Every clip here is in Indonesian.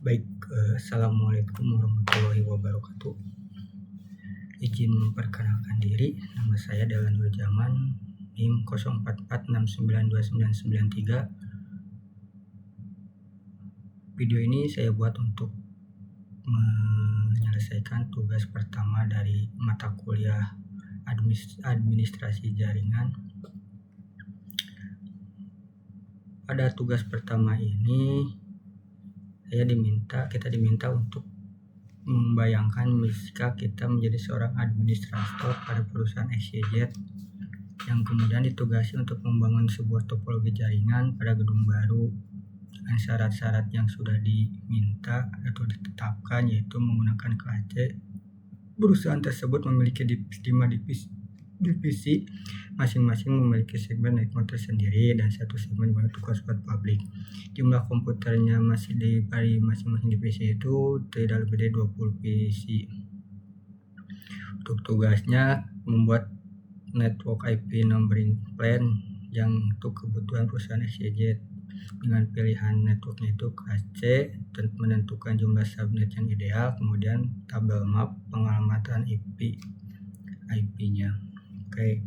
Baik, Assalamualaikum warahmatullahi wabarakatuh. Izin memperkenalkan diri, nama saya Dahlan Nurjaman, NIM 0446929993. Video ini saya buat untuk menyelesaikan tugas pertama dari mata kuliah administrasi jaringan. Pada tugas pertama ini kita diminta untuk membayangkan jika kita menjadi seorang administrator pada perusahaan XYZ yang kemudian ditugasi untuk membangun sebuah topologi jaringan pada gedung baru dengan syarat-syarat yang sudah diminta atau ditetapkan, yaitu menggunakan kelas C. Perusahaan tersebut memiliki 5 divisi, masing-masing memiliki segmen network tersendiri dan satu segmen untuk hotspot publik. Jumlah komputernya masih di masing-masing divisi itu tidak lebih dari 20 PC. Untuk tugasnya membuat network IP numbering plan yang untuk kebutuhan perusahaan XYZ dengan pilihan networknya itu kelas C, dan menentukan jumlah subnet yang ideal, kemudian tabel map pengalamatan IP-nya. Oke.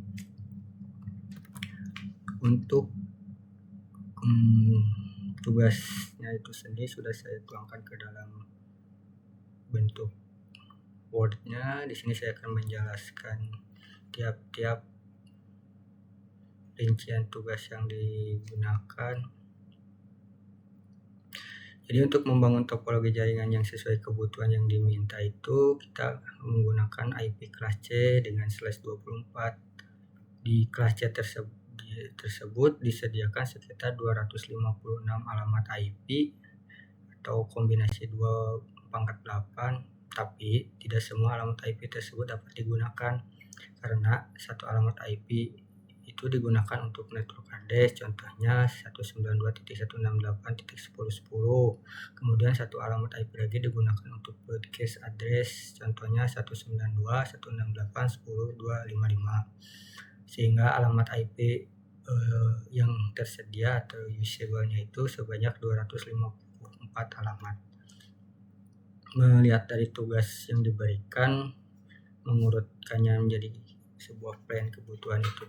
Untuk tugasnya itu sendiri sudah saya tuangkan ke dalam bentuk Word-nya. Di sini saya akan menjelaskan tiap-tiap rincian tugas yang digunakan. Jadi untuk membangun topologi jaringan yang sesuai kebutuhan yang diminta itu kita menggunakan IP kelas C dengan /24. Di kelas C tersebut disediakan sekitar 256 alamat IP atau kombinasi 2/8, tapi tidak semua alamat IP tersebut dapat digunakan karena satu alamat IP itu digunakan untuk network address, contohnya 192.168.10.10. Kemudian satu alamat IP lagi digunakan untuk broadcast address, contohnya 192.168.10.255. Sehingga alamat IP yang tersedia atau usable-nya itu sebanyak 254 alamat. Melihat dari tugas yang diberikan, mengurutkannya menjadi sebuah plan kebutuhan itu,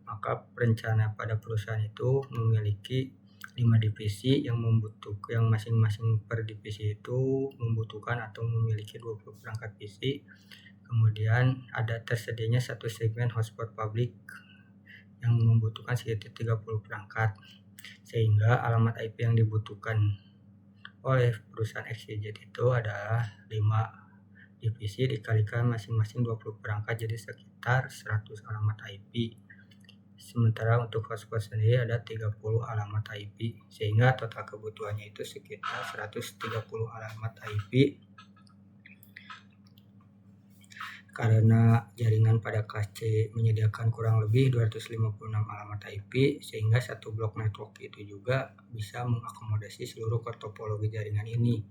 maka perencana pada perusahaan itu memiliki 5 divisi yang masing-masing per divisi itu membutuhkan atau memiliki 20 perangkat PC. Kemudian ada tersedianya satu segmen hotspot publik yang membutuhkan sekitar 30 perangkat, sehingga alamat IP yang dibutuhkan oleh perusahaan XYZ itu adalah 5 divisi dikalikan masing-masing 20 perangkat, jadi sekitar 100 alamat IP. Sementara untuk hotspot sendiri ada 30 alamat IP, sehingga total kebutuhannya itu sekitar 130 alamat IP. Karena jaringan pada kelas C menyediakan kurang lebih 256 alamat IP, sehingga satu blok network itu juga bisa mengakomodasi seluruh topologi jaringan ini.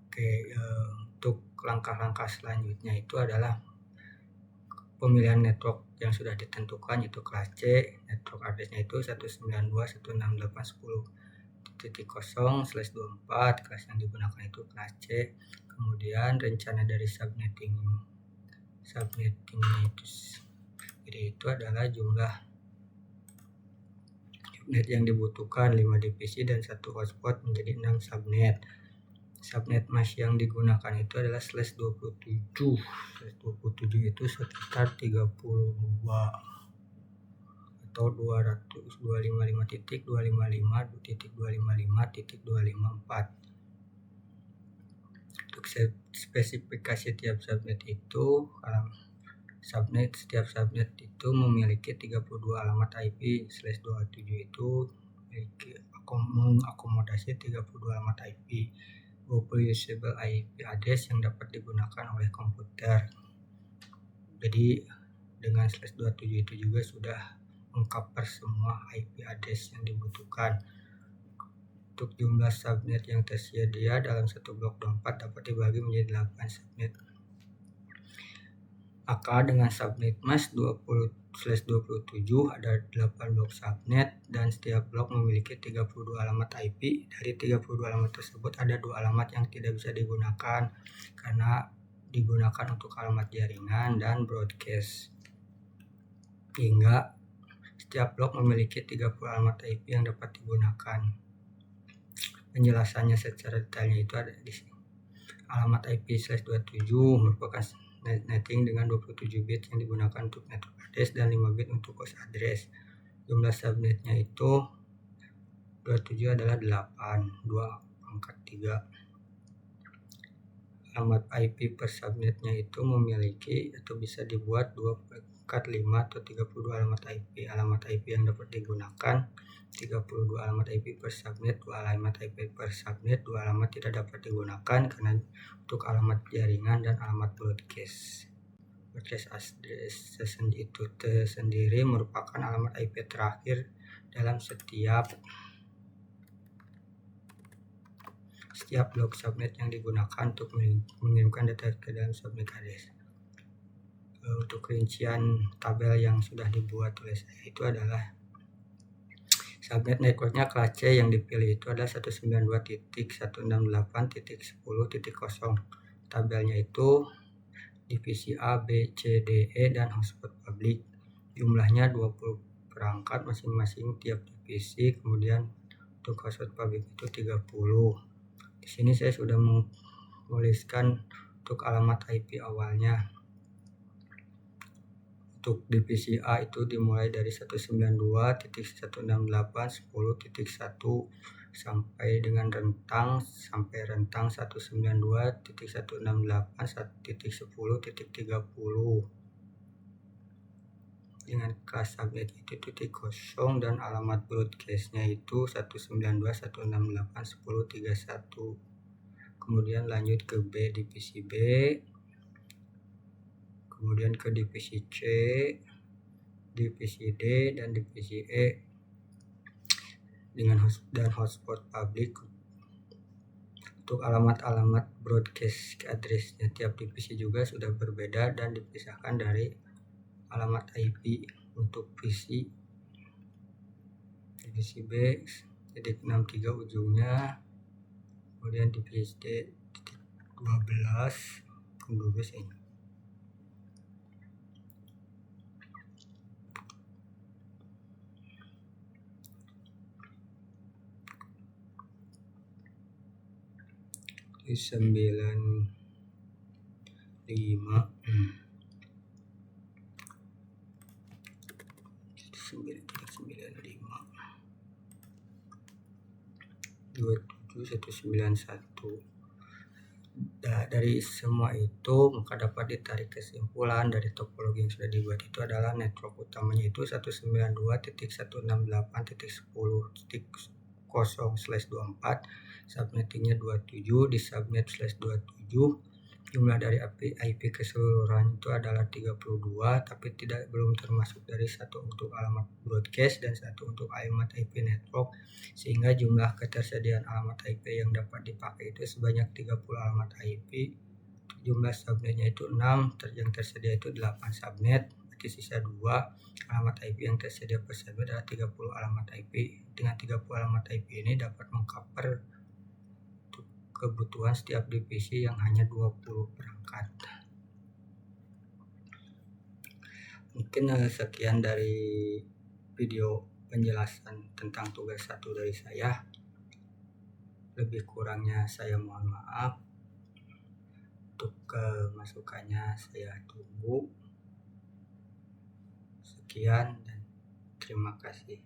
Oke, untuk langkah-langkah selanjutnya itu adalah pemilihan network yang sudah ditentukan, yaitu kelas C. Network address-nya itu 192.168.10.0/24, kelas yang digunakan itu kelas C. Kemudian rencana dari subnettingnya itu, jadi itu adalah jumlah subnet yang dibutuhkan 5 divisi dan satu hotspot menjadi 6 subnet. Subnet mesh yang digunakan itu adalah /27. /27 itu sekitar 32 atau 255.255.255.254. Untuk spesifikasi tiap subnet itu, setiap subnet itu memiliki 32 alamat IP. /27 itu mengakomodasi 32 alamat IP, 20 usable IP address yang dapat digunakan oleh komputer. Jadi dengan /27 itu juga sudah mengcover semua IP address yang dibutuhkan. Untuk jumlah subnet yang tersedia dalam satu blok 24 dapat dibagi menjadi 8 subnet. Maka dengan subnet mask 20/27 ada 8 blok subnet dan setiap blok memiliki 32 alamat IP. Dari 32 alamat tersebut ada 2 alamat yang tidak bisa digunakan karena digunakan untuk alamat jaringan dan broadcast. Hingga setiap blok memiliki 30 alamat IP yang dapat digunakan. Penjelasannya secara detailnya itu ada di sini. Alamat IP/27 merupakan netting dengan 27 bit yang digunakan untuk network address dan 5 bit untuk host address. Jumlah subnetnya itu 27 adalah 8, 2 pangkat 3. Alamat IP per subnetnya itu memiliki atau bisa dibuat 2 pangkat 5 atau 32 alamat IP. Alamat IP yang dapat digunakan 32 alamat IP per subnet, 2 alamat IP per subnet, 2 alamat tidak dapat digunakan karena untuk alamat jaringan dan alamat broadcast. Broadcast address itu tersendiri merupakan alamat IP terakhir dalam setiap blok subnet yang digunakan untuk mengirimkan data ke dalam subnet address. Untuk rincian tabel yang sudah dibuat oleh saya itu adalah subnet networknya kelas C yang dipilih itu adalah 192.168.10.0. Tabelnya itu divisi A, B, C, D, E, dan hotspot public. Jumlahnya 20 perangkat masing-masing tiap divisi, kemudian untuk hotspot public itu 30. Di sini saya sudah menuliskan untuk alamat IP awalnya. Untuk divisi A itu dimulai dari 192.168.10.1 sampai dengan rentang 192.168.10.30 dengan kelas subnet itu titik kosong dan alamat broadcastnya itu 192.168.10.31. Kemudian lanjut ke B, divisi B, kemudian ke divisi C, divisi D, dan divisi E dengan hotspot public. Untuk alamat-alamat broadcast addressnya tiap divisi juga sudah berbeda dan dipisahkan dari alamat IP. Untuk divisi B titik 63 ujungnya, kemudian divisi D titik 12 ini. Di 95 27191. Dari semua itu maka dapat ditarik kesimpulan dari topologi yang sudah dibuat itu adalah network utamanya itu 192.168.10.0/24, subnettingnya 27, di subnet /27 jumlah dari IP keseluruhan itu adalah 32, tapi belum termasuk dari satu untuk alamat broadcast dan satu untuk alamat IP network, sehingga jumlah ketersediaan alamat IP yang dapat dipakai itu sebanyak 30 alamat IP. Jumlah subnetnya itu 6, yang tersedia itu 8 subnet, berarti sisa 2 alamat IP yang tersedia per subnet adalah 30 alamat IP. Dengan 30 alamat IP ini dapat mengcover kebutuhan setiap divisi yang hanya 20 perangkat. Mungkin sekian dari video penjelasan tentang tugas 1 dari saya. Lebih kurangnya saya mohon maaf. Untuk masukannya saya tunggu. Sekian dan terima kasih.